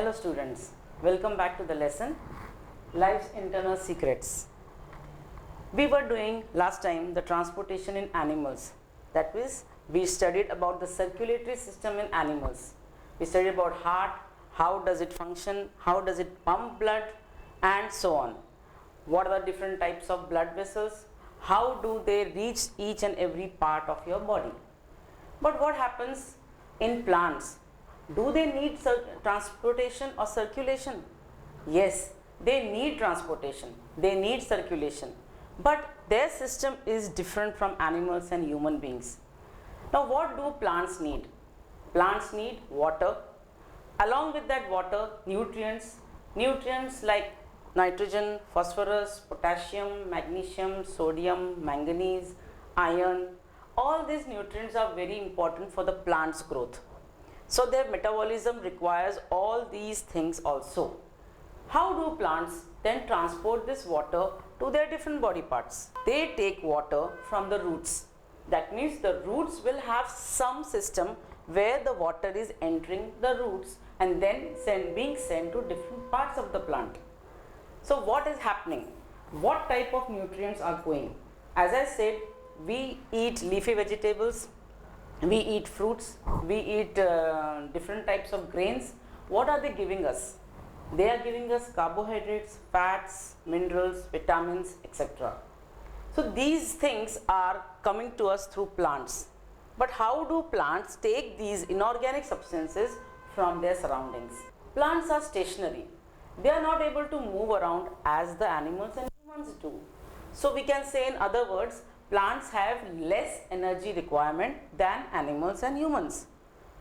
Hello students, welcome back to the lesson Life's Internal Secrets. We were doing last time the transportation in animals. That means we studied about the circulatory system in animals. We studied about heart, how does it function, how does it pump blood, and so on. What are the different types of blood vessels, how do they reach each and every part of your body. But what happens in plants? Do they need transportation or circulation? Yes, they need transportation, they need circulation, but their system is different from animals and human beings. Now what do plants need? Plants need water, along with that water, nutrients like nitrogen, phosphorus, potassium, magnesium, sodium, manganese, iron. All these nutrients are very important for the plant's growth. So their metabolism requires all these things also. How do plants then transport this water to their different body parts? They take water from the roots. That means the roots will have some system where the water is entering the roots and then being sent to different parts of the plant. So what is happening? What type of nutrients are going? As I said, we eat leafy vegetables, we eat fruits, we eat different types of grains. What are they giving us? They are giving us carbohydrates, fats, minerals, vitamins, etc. So these things are coming to us through plants. But how do plants take these inorganic substances from their surroundings? Plants are stationary. They are not able to move around as the animals and humans do. So we can say, in other words, plants have less energy requirement than animals and humans.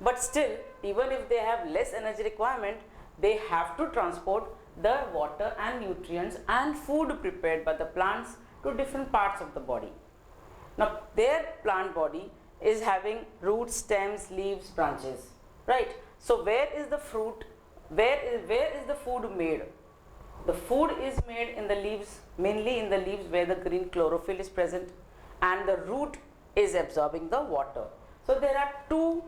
But still, even if they have less energy requirement, they have to transport the water and nutrients and food prepared by the plants to different parts of the body. Now, their plant body is having roots, stems, leaves, branches, right? So where is the fruit? Where is the food made? The food is made in the leaves, mainly in the leaves where the green chlorophyll is present, and the root is absorbing the water. So there are two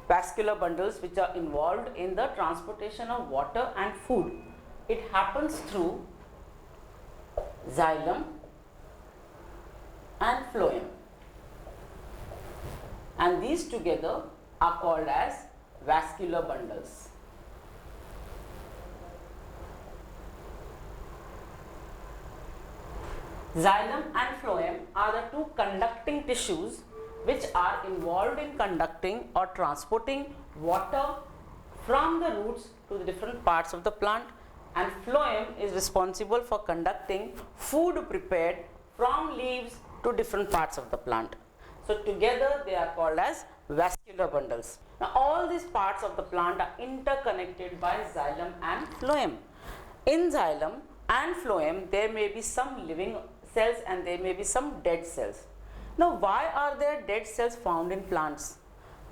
vascular bundles which are involved in the transportation of water and food. It happens through xylem and phloem, and these together are called as vascular bundles. Xylem and phloem are the two conducting tissues which are involved in conducting or transporting water from the roots to the different parts of the plant, and phloem is responsible for conducting food prepared from leaves to different parts of the plant. So together they are called as vascular bundles. Now all these parts of the plant are interconnected by xylem and phloem. In xylem and phloem there may be some living cells and there may be some dead cells. Now why are there dead cells found in plants?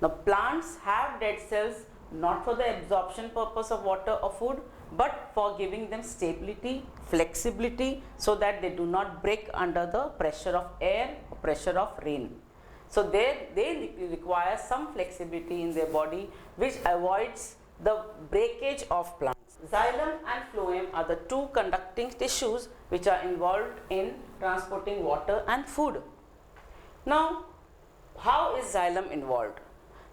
Now plants have dead cells not for the absorption purpose of water or food, but for giving them stability, flexibility, so that they do not break under the pressure of air or pressure of rain. So they require some flexibility in their body which avoids the breakage of plants. Xylem and phloem are the two conducting tissues which are involved in transporting water and food. Now, how is xylem involved?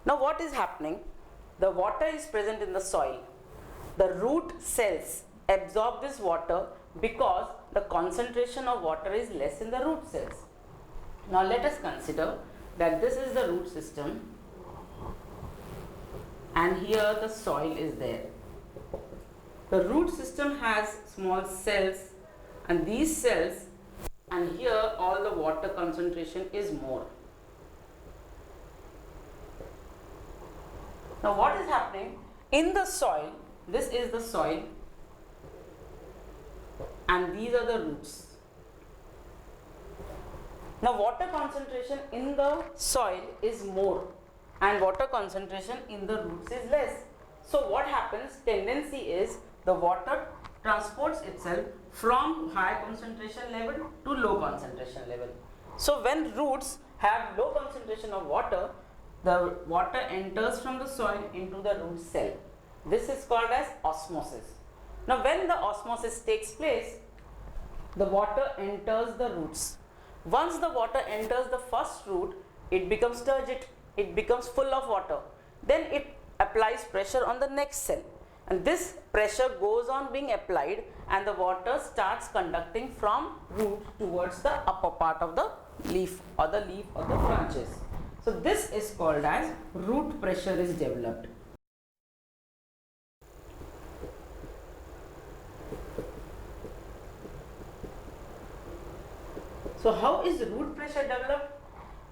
Now, what is happening? The water is present in the soil. The root cells absorb this water because the concentration of water is less in the root cells. Now, let us consider that this is the root system and here the soil is there. The root system has small cells, and these cells, and here all the water concentration is more. Now what is happening in the soil? This is the soil and these are the roots. Now water concentration in the soil is more and water concentration in the roots is less. So what happens? Tendency is the water transports itself from high concentration level to low concentration level. So when roots have low concentration of water, the water enters from the soil into the root cell. This is called as osmosis. Now when the osmosis takes place, the water enters the roots. Once the water enters the first root, it becomes turgid, it becomes full of water. Then it applies pressure on the next cell, and this pressure goes on being applied, and the water starts conducting from root towards the upper part of the leaf or the branches. So this is called as root pressure is developed. So how is root pressure developed?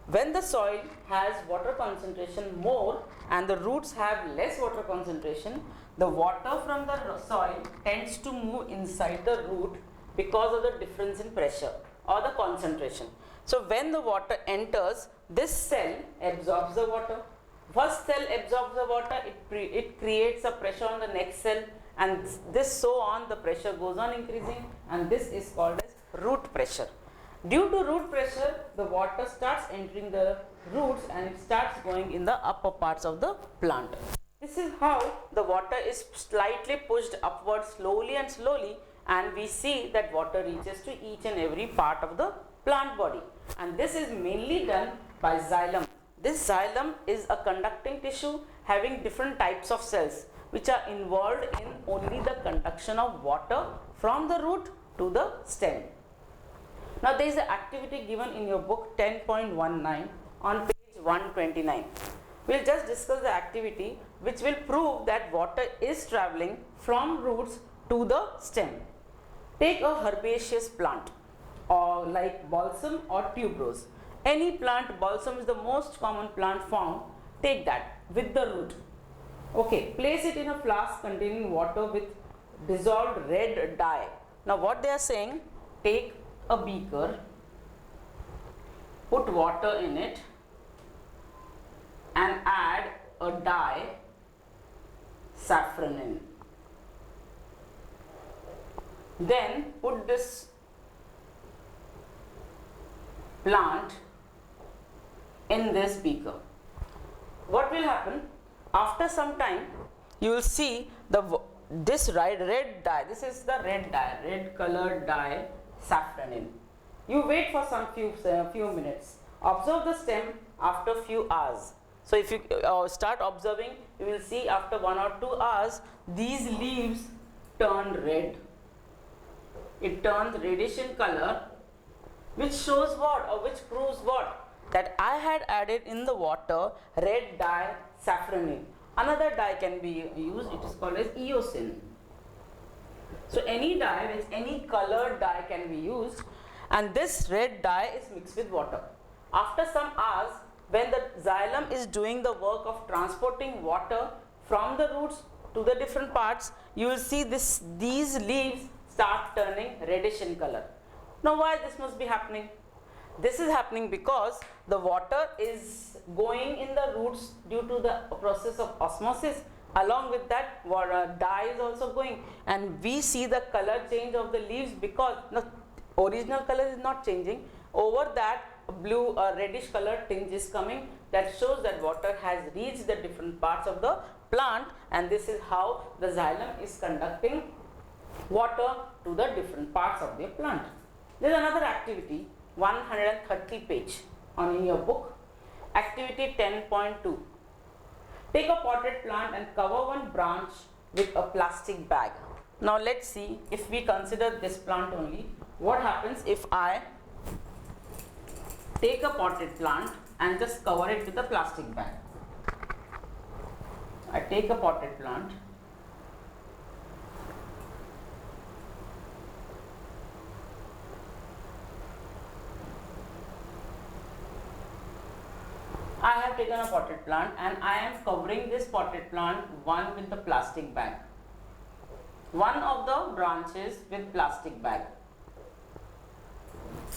When the soil has water concentration more and the roots have less water concentration, the water from the soil tends to move inside the root because of the difference in pressure or the concentration. So when the water enters, this cell absorbs the water. First cell absorbs the water, it creates a pressure on the next cell, and this so on, the pressure goes on increasing, and this is called as root pressure. Due to root pressure, the water starts entering the roots and it starts going in the upper parts of the plant. This is how the water is slightly pushed upward slowly, and we see that water reaches to each and every part of the plant body, and this is mainly done by xylem. This xylem is a conducting tissue having different types of cells which are involved in only the conduction of water from the root to the stem. Now there is an activity given in your book 10.19 on page 129. We will just discuss the activity which will prove that water is travelling from roots to the stem. Take a herbaceous plant or like balsam or tuberose. Any plant, balsam is the most common plant found. Take that with the root. Okay, place it in a flask containing water with dissolved red dye. Now what they are saying, take a beaker, put water in it and add a dye, saffron in. Then put this plant in this beaker. What will happen? After some time, you will see this red dye. This is the red dye, red colored dye, saffron in. You wait for some few minutes. Observe the stem after few hours. So if you start observing, you will see after 1 or 2 hours, these leaves turn red. It turns reddish in color, which shows what, or which proves what? That I had added in the water red dye, saffron in. Another dye can be used, it is called as eosin. So any dye, which any colored dye can be used, and this red dye is mixed with water. After some hours, when the xylem is doing the work of transporting water from the roots to the different parts, you will see these leaves start turning reddish in color. Now why this must be happening? This is happening because the water is going in the roots due to the process of osmosis. Along with that, dye is also going, and we see the color change of the leaves because the original color is not changing. Over that, blue reddish color tinge is coming. That shows that water has reached the different parts of the plant, and this is how the xylem is conducting water to the different parts of the plant. There is another activity, 130 page in your book, activity 10.2. Take a potted plant and cover one branch with a plastic bag. Now let's see, if we consider this plant only, what happens if I take a potted plant and just cover it with a plastic bag. I take a potted plant, I have taken a potted plant and I am covering this potted plant one with the plastic bag, one of the branches with plastic bag.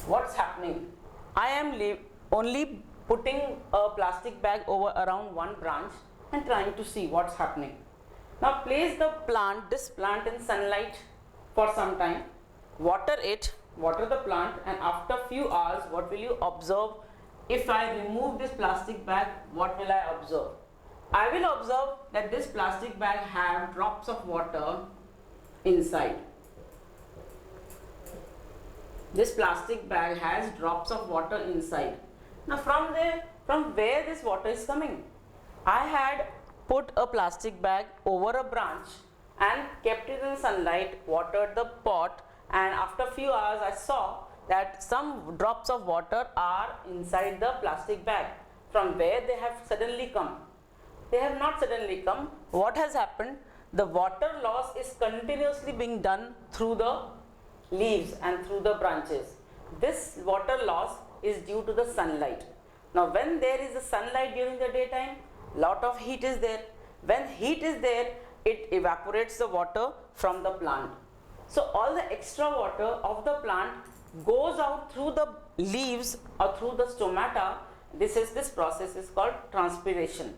What's happening? I am only putting a plastic bag over around one branch and trying to see what's happening. Now place this plant in sunlight for some time, water the plant, and after few hours, what will you observe? If I remove this plastic bag, what will I observe? I will observe that this plastic bag have drops of water inside. This plastic bag has drops of water inside. Now from where this water is coming? I had put a plastic bag over a branch and kept it in sunlight, watered the pot, and after a few hours I saw that some drops of water are inside the plastic bag. From where they have suddenly come? They have not suddenly come. What has happened? The water loss is continuously being done through the leaves and through the branches. This water loss is due to the sunlight. Now when there is a sunlight during the daytime, lot of heat is there. When heat is there, it evaporates the water from the plant. So all the extra water of the plant goes out through the leaves or through the stomata. This process is called transpiration.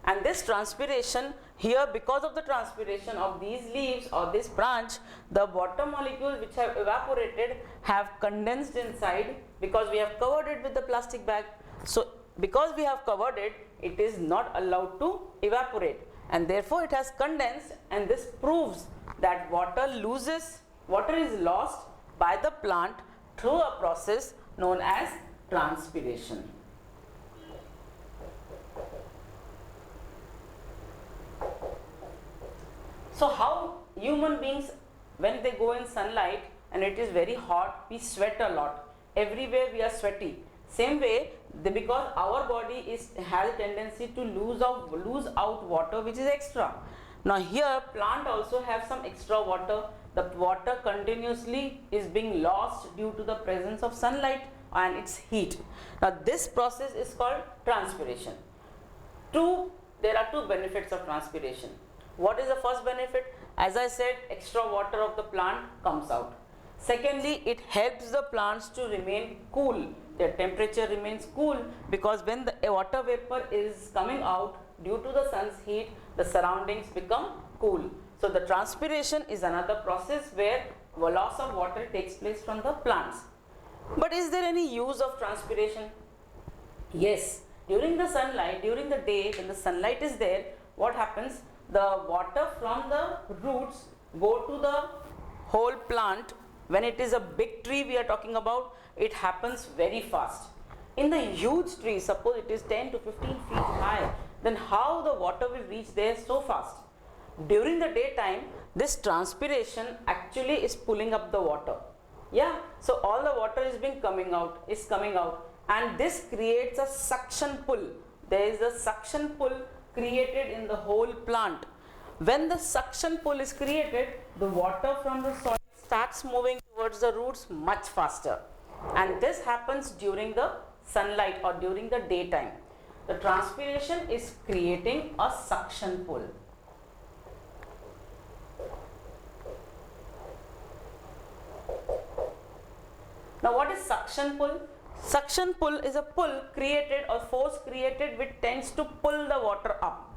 And this transpiration here, because of the transpiration of these leaves or this branch, the water molecules which have evaporated have condensed inside, because we have covered it with the plastic bag. So because we have covered it, it is not allowed to evaporate, and therefore it has condensed, and this proves that water is lost by the plant through a process known as transpiration. So how human beings, when they go in sunlight and it is very hot, we sweat a lot. Everywhere we are sweaty. Same way, because our body has a tendency to lose out water which is extra. Now here plant also have some extra water. The water continuously is being lost due to the presence of sunlight and its heat. Now this process is called transpiration. There are two benefits of transpiration. What is the first benefit? As I said, extra water of the plant comes out. Secondly, it helps the plants to remain cool. Their temperature remains cool, because when the water vapor is coming out due to the sun's heat, the surroundings become cool. So the transpiration is another process where loss of water takes place from the plants. But is there any use of transpiration? Yes. During the sunlight, during the day, when the sunlight is there, what happens? The water from the roots go to the whole plant. When it is a big tree we are talking about, it happens very fast. In the huge tree, suppose it is 10 to 15 feet high, then how the water will reach there so fast? During the daytime, this transpiration actually is pulling up the water. Yeah, so all the water is coming out, and this creates a suction pull. There is a suction pull created in the whole plant. When the suction pull is created, the water from the soil starts moving towards the roots much faster, and this happens during the sunlight or during the daytime. The transpiration is creating a suction pull. Now what is suction pull? Suction pull is a pull created or force created which tends to pull the water up,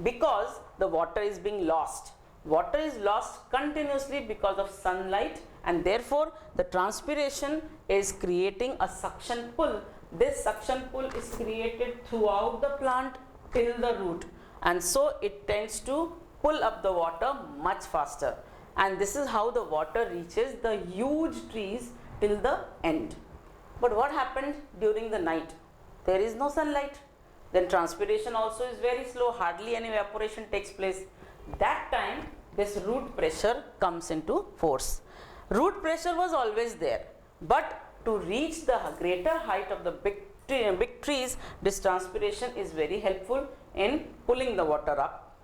because the water is being lost. Water is lost continuously because of sunlight, and therefore the transpiration is creating a suction pull. This suction pull is created throughout the plant till the root, and so it tends to pull up the water much faster, and this is how the water reaches the huge trees till the end. But what happened during the night? There is no sunlight. Then transpiration also is very slow, hardly any evaporation takes place. That time this root pressure comes into force. Root pressure was always there, but to reach the greater height of the big trees, this transpiration is very helpful in pulling the water up.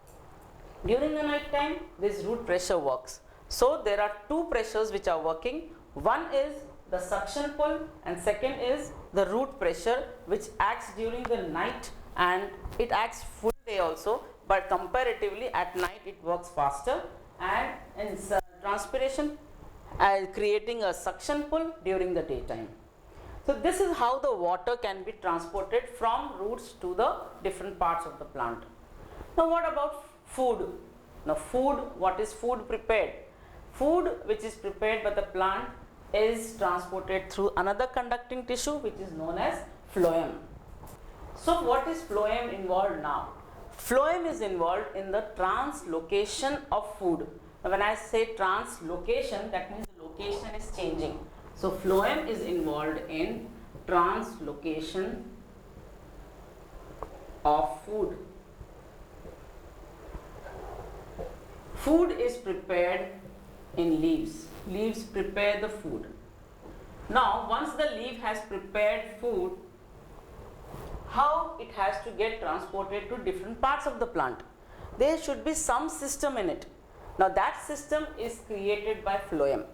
During the night time, this root pressure works. So there are two pressures which are working. One is the suction pull, and second is the root pressure, which acts during the night, and it acts full day also, but comparatively at night it works faster, and in transpiration creating a suction pull during the daytime. So this is how the water can be transported from roots to the different parts of the plant. Now what about food? Now what is food prepared? Food which is prepared by the plant is transported through another conducting tissue which is known as phloem. So what is phloem involved now? Phloem is involved in the translocation of food. Now when I say translocation, that means the location is changing. So phloem is involved in translocation of food. Food is prepared in leaves. Leaves prepare the food. Now once the leaf has prepared food, how it has to get transported to different parts of the plant? There should be some system in it. Now that system is created by phloem.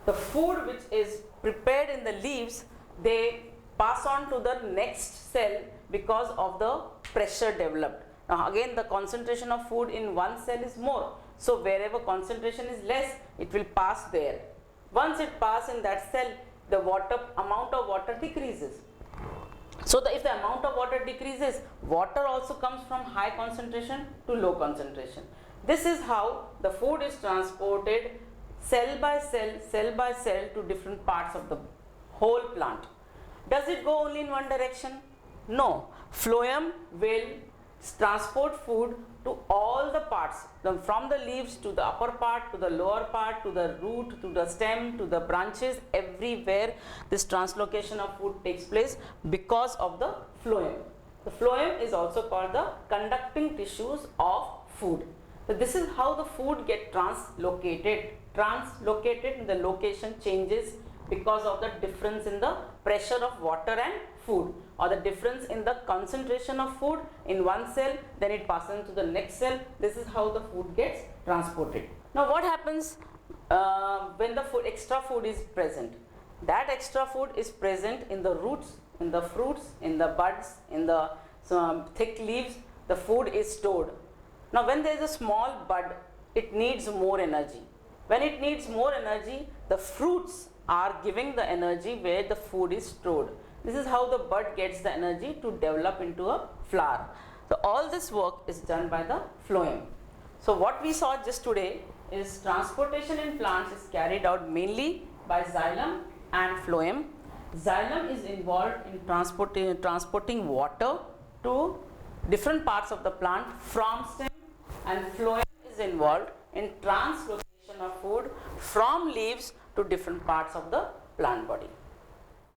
The food which is prepared in the leaves, they pass on to the next cell because of the pressure developed. Now again, the concentration of food in one cell is more. So wherever concentration is less, it will pass there. Once it passes in that cell, the amount of water decreases. So if the amount of water decreases, water also comes from high concentration to low concentration. This is how the food is transported cell by cell to different parts of the whole plant. Does it go only in one direction? No. Phloem will transport food to all the parts, from the leaves to the upper part, to the lower part, to the root, to the stem, to the branches. Everywhere this translocation of food takes place because of the phloem. The phloem is also called the conducting tissues of food. So this is how the food gets translocated. The location changes because of the difference in the pressure of water and food, or the difference in the concentration of food in one cell, then it passes to the next cell. This is how the food gets transported. Now what happens when the extra food is present? That extra food is present in the roots, in the fruits, in the buds, in the thick leaves. The food is stored. Now when there is a small bud, it needs more energy. When it needs more energy, the fruits are giving the energy where the food is stored. This is how the bud gets the energy to develop into a flower. So all this work is done by the phloem. So what we saw just today is transportation in plants is carried out mainly by xylem and phloem. Xylem is involved in transporting water to different parts of the plant from stem, and phloem is involved in translocation of food from leaves to different parts of the plant body.